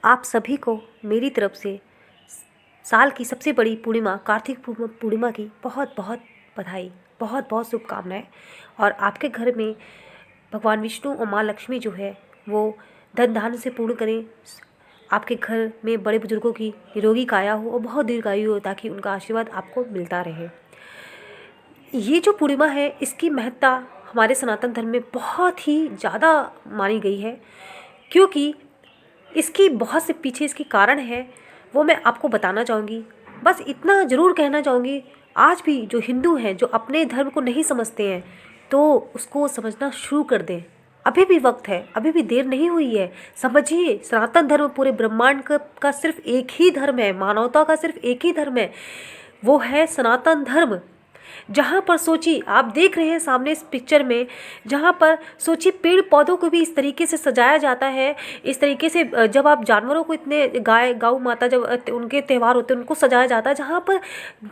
आप सभी को मेरी तरफ से साल की सबसे बड़ी पूर्णिमा कार्तिक पूर्णिमा की बहुत बहुत बधाई, बहुत बहुत शुभकामनाएं। और आपके घर में भगवान विष्णु और माँ लक्ष्मी जो है वो धन धान्य से पूर्ण करें। आपके घर में बड़े बुजुर्गों की निरोगी काया हो और बहुत दीर्घायु हो, ताकि उनका आशीर्वाद आपको मिलता रहे। ये जो पूर्णिमा है इसकी महत्ता हमारे सनातन धर्म में बहुत ही ज़्यादा मानी गई है, क्योंकि इसकी बहुत से पीछे इसकी कारण है, वो मैं आपको बताना चाहूँगी। बस इतना ज़रूर कहना चाहूँगी, आज भी जो हिंदू हैं जो अपने धर्म को नहीं समझते हैं तो उसको समझना शुरू कर दें। अभी भी वक्त है, अभी भी देर नहीं हुई है। समझिए, सनातन धर्म पूरे ब्रह्मांड का सिर्फ एक ही धर्म है, मानवता का सिर्फ एक ही धर्म है, वो है सनातन धर्म। जहाँ पर सोचिए, आप देख रहे हैं सामने इस पिक्चर में, जहाँ पर सोचिए पेड़ पौधों को भी इस तरीके से सजाया जाता है। इस तरीके से जब आप जानवरों को, इतने गाय गौ माता जब उनके त्यौहार होते हैं उनको सजाया जाता है, जहाँ पर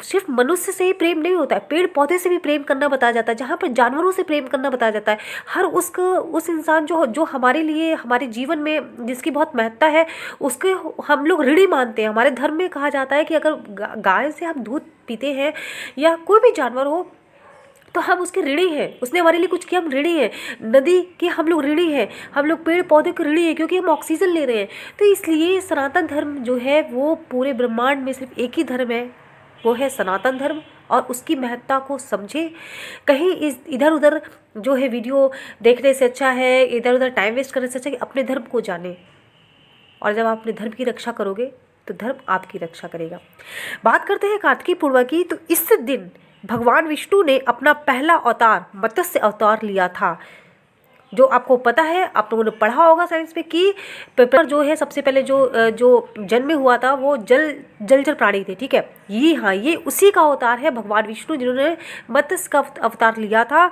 सिर्फ मनुष्य से ही प्रेम नहीं होता है, पेड़ पौधे से भी प्रेम करना बताया जाता है, जहाँ पर जानवरों से प्रेम करना बताया जाता है। हर उस इंसान जो हमारे लिए, हमारे जीवन में जिसकी बहुत महत्ता है, उसके हम लोग ऋणी मानते हैं। हमारे धर्म में कहा जाता है कि अगर गाय से हम दूध पीते हैं या कोई भी जानवर हो तो हम उसके ऋणी हैं, उसने हमारे लिए कुछ किया, हम ऋणी हैं। नदी के हम लोग ऋणी हैं, हम लोग पेड़ पौधे के ऋणी हैं, क्योंकि हम ऑक्सीजन ले रहे हैं। तो इसलिए सनातन धर्म जो है वो पूरे ब्रह्मांड में सिर्फ एक ही धर्म है, वो है सनातन धर्म। और उसकी महत्ता को समझे। कहीं इधर उधर जो है वीडियो देखने से अच्छा है, इधर उधर टाइम वेस्ट करने से अच्छा है कि अपने धर्म को जाने। और जब आप अपने धर्म की रक्षा करोगे तो धर्म आपकी रक्षा करेगा। बात करते हैं कार्तिकी पूर्णिमा की, तो इस दिन भगवान विष्णु ने अपना पहला अवतार मत्स्य अवतार लिया था। जो आपको पता है, आप लोगों ने पढ़ा होगा साइंस में कि पेपर जो है सबसे पहले जो जन्म हुआ था वो जलचर प्राणी थे। ठीक है, ये उसी का अवतार है भगवान विष्णु, जिन्होंने मत्स्य का अवतार लिया था।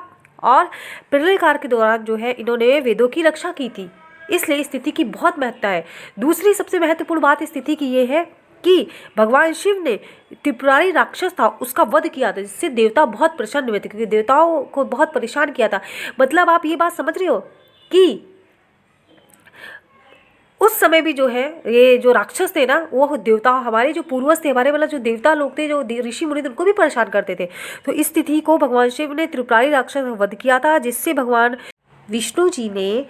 और प्रलय काल के दौरान जो है इन्होंने वेदों की रक्षा की थी, इसलिए इस तिथि की बहुत महत्ता है। दूसरी सबसे महत्वपूर्ण बात इस तिथि की ये है कि भगवान शिव ने त्रिपुरारी राक्षस था उसका वध किया था, जिससे देवता बहुत प्रसन्न हुए थे, क्योंकि देवताओं को बहुत परेशान किया था। मतलब आप ये बात समझ रहे हो कि उस समय भी जो है ये जो राक्षस थे ना, वो देवता, हमारे जो पूर्वज थे, हमारे वाला जो देवता लोग थे, जो ऋषि मुनि थे, उनको भी परेशान करते थे। तो इस तिथि को भगवान शिव ने त्रिपुरारी राक्षस का वध किया था, जिससे भगवान विष्णु जी ने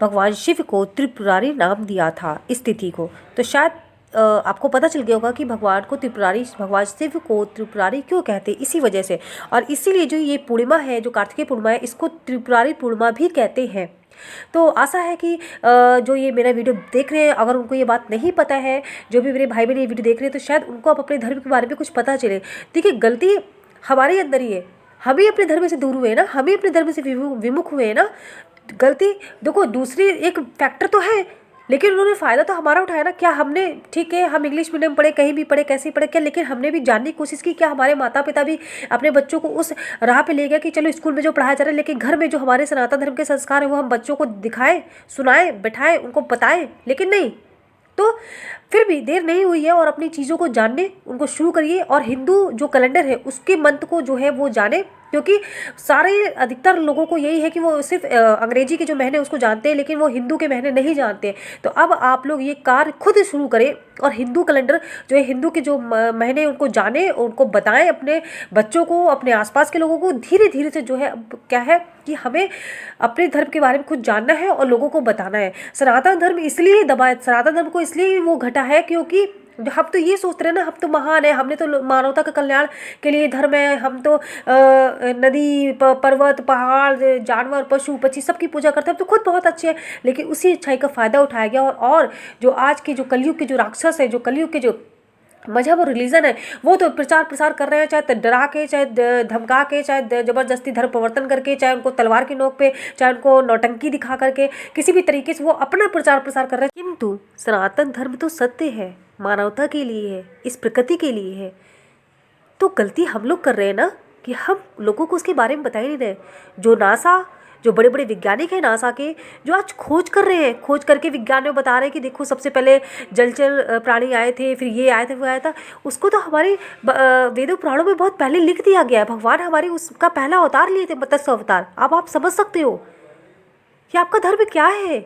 भगवान शिव को त्रिपुरारी नाम दिया था इस तिथि को। तो शायद आपको पता चल गया होगा कि भगवान शिव को त्रिपुरारी क्यों कहते हैं, इसी वजह से। और इसीलिए जो ये पूर्णिमा है, जो कार्तिकी पूर्णिमा है, इसको त्रिपुरारी पूर्णिमा भी कहते हैं। तो आशा है कि जो ये मेरा वीडियो देख रहे हैं, अगर उनको ये बात नहीं पता है, जो भी मेरे भाई बहन ये वीडियो देख रहे हैं, तो शायद उनको अब अपने धर्म के बारे में कुछ पता चले। देखिए, गलती हमारे अंदर ही है, हम ही अपने धर्म से दूर हुए हैं ना, हम ही अपने धर्म से विमुख हुए हैं ना। गलती देखो, दूसरी एक फैक्टर तो है, लेकिन उन्होंने फ़ायदा तो हमारा उठाया ना। क्या हमने, ठीक है हम इंग्लिश मीडियम पढ़े, कहीं भी पढ़े, कैसे पढ़े, क्या, लेकिन हमने भी जानने की कोशिश की। क्या हमारे माता पिता भी अपने बच्चों को उस राह पे ले गए कि चलो स्कूल में जो पढ़ाया जा रहा है, लेकिन घर में जो हमारे सनातन धर्म के संस्कार है वो हम बच्चों को दिखाएं, सुनाएं, बैठाएं, उनको बताएं? लेकिन नहीं। तो फिर भी देर नहीं हुई है, और अपनी चीज़ों को जानने उनको शुरू करिए। और हिंदू जो कैलेंडर है उसके मंत्र को जो है वो जाने, क्योंकि सारे अधिकतर लोगों को यही है कि वो सिर्फ अंग्रेजी के जो महीने उसको जानते हैं, लेकिन वो हिंदू के महीने नहीं जानते। तो अब आप लोग ये कार्य खुद शुरू करें और हिंदू कैलेंडर जो है, हिंदू के जो महीने उनको जाने, उनको बताएं, अपने बच्चों को, अपने आसपास के लोगों को धीरे धीरे से जो है। अब क्या है कि हमें अपने धर्म के बारे में खुद जानना है और लोगों को बताना है। सनातन धर्म इसलिए दबाए, सनातन धर्म को इसलिए वो घटा है क्योंकि हम तो ये सोचते रहे ना, हम तो महान है, हमने तो मानवता का कल्याण के लिए धर्म है, हम तो नदी पर्वत पहाड़ जानवर पशु पक्षी सबकी पूजा करते हैं, हम तो खुद बहुत अच्छे हैं। लेकिन उसी अच्छाई का फ़ायदा उठाया गया, और जो आज के जो कलयुग के जो राक्षस है, जो कलयुग के जो मजहब और रिलीजन है, वो तो प्रचार प्रसार कर रहे हैं, चाहे डरा के, चाहे धमका के, चाहे ज़बरदस्ती धर्म परिवर्तन करके, चाहे उनको तलवार की नोक पे, चाहे उनको नौटंकी दिखा करके, किसी भी तरीके से वो अपना प्रचार प्रसार कर रहे हैं। किंतु सनातन धर्म तो सत्य है, मानवता के लिए है, इस प्रकृति के लिए है। तो गलती हम लोग कर रहे हैं ना कि हम लोगों को उसके बारे में बता ही नहीं रहे। जो नासा, जो बड़े बड़े वैज्ञानिक हैं नासा के, जो आज खोज कर रहे हैं, खोज करके विज्ञान में बता रहे हैं कि देखो सबसे पहले जलचर प्राणी आए थे, फिर ये आए थे, वो आया था, उसको तो हमारे वेदों पुराणों में बहुत पहले लिख दिया गया है। भगवान हमारे उसका पहला अवतार लिए थे, मत्स्य अवतार। अब आप समझ सकते हो कि आपका धर्म क्या है।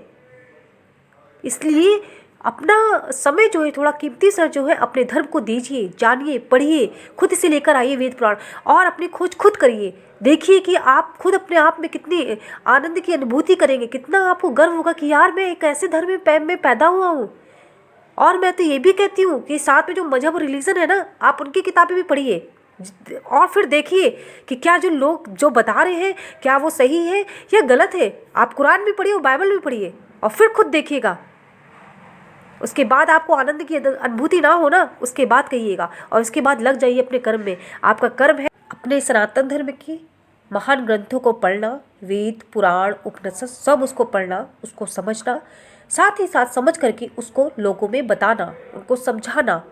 इसलिए अपना समय जो है थोड़ा कीमती सर जो है अपने धर्म को दीजिए, जानिए, पढ़िए, खुद से लेकर आइए वेद पुराण और अपनी खोज खुद करिए। देखिए कि आप खुद अपने आप में कितनी आनंद की अनुभूति करेंगे, कितना आपको गर्व होगा कि यार मैं एक ऐसे धर्म में पैदा हुआ हूँ। और मैं तो ये भी कहती हूँ कि साथ में जो मजहब और रिलीजन है ना, आप उनकी किताबें भी पढ़िए और फिर देखिए कि क्या जो लोग जो बता रहे हैं क्या वो सही है या गलत है। आप कुरान भी पढ़िए और बाइबल भी पढ़िए और फिर खुद देखिएगा। उसके बाद आपको आनंद की अनुभूति ना हो ना, उसके बाद कहिएगा और उसके बाद लग जाइए अपने कर्म में। आपका कर्म है अपने सनातन धर्म के महान ग्रंथों को पढ़ना, वेद पुराण उपनिषद सब उसको पढ़ना, उसको समझना, साथ ही साथ समझ करके उसको लोगों में बताना, उनको समझाना।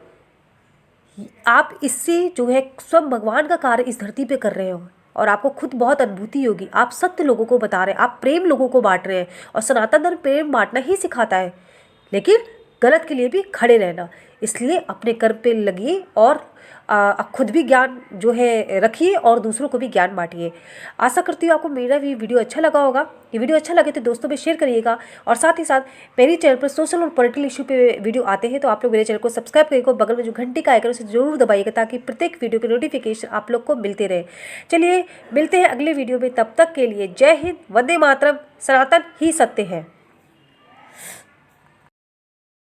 आप इससे जो है स्वयं भगवान का कार्य इस धरती पे कर रहे हो और आपको खुद बहुत अनुभूति होगी। आप सत्य लोगों को बता रहे हैं, आप प्रेम लोगों को बांट रहे हैं और सनातन धर्म प्रेम बांटना ही सिखाता है, लेकिन गलत के लिए भी खड़े रहना। इसलिए अपने कर्म पे लगिए और खुद भी ज्ञान जो है रखिए और दूसरों को भी ज्ञान बांटिए। आशा करती हूँ आपको मेरा भी वीडियो अच्छा लगा होगा। ये वीडियो अच्छा लगे तो दोस्तों में शेयर करिएगा और साथ ही साथ मेरे चैनल पर सोशल और पॉलिटिकल इशू पे वीडियो आते हैं तो आप लोग मेरे चैनल को सब्सक्राइब करिएगा, बगल में जो घंटी का आइकन उसे जरूर दबाइएगा ताकि प्रत्येक वीडियो के नोटिफिकेशन आप लोग को मिलते रहे। चलिए मिलते हैं अगले वीडियो में, तब तक के लिए जय हिंद, वंदे मातरम, सनातन ही सत्य है।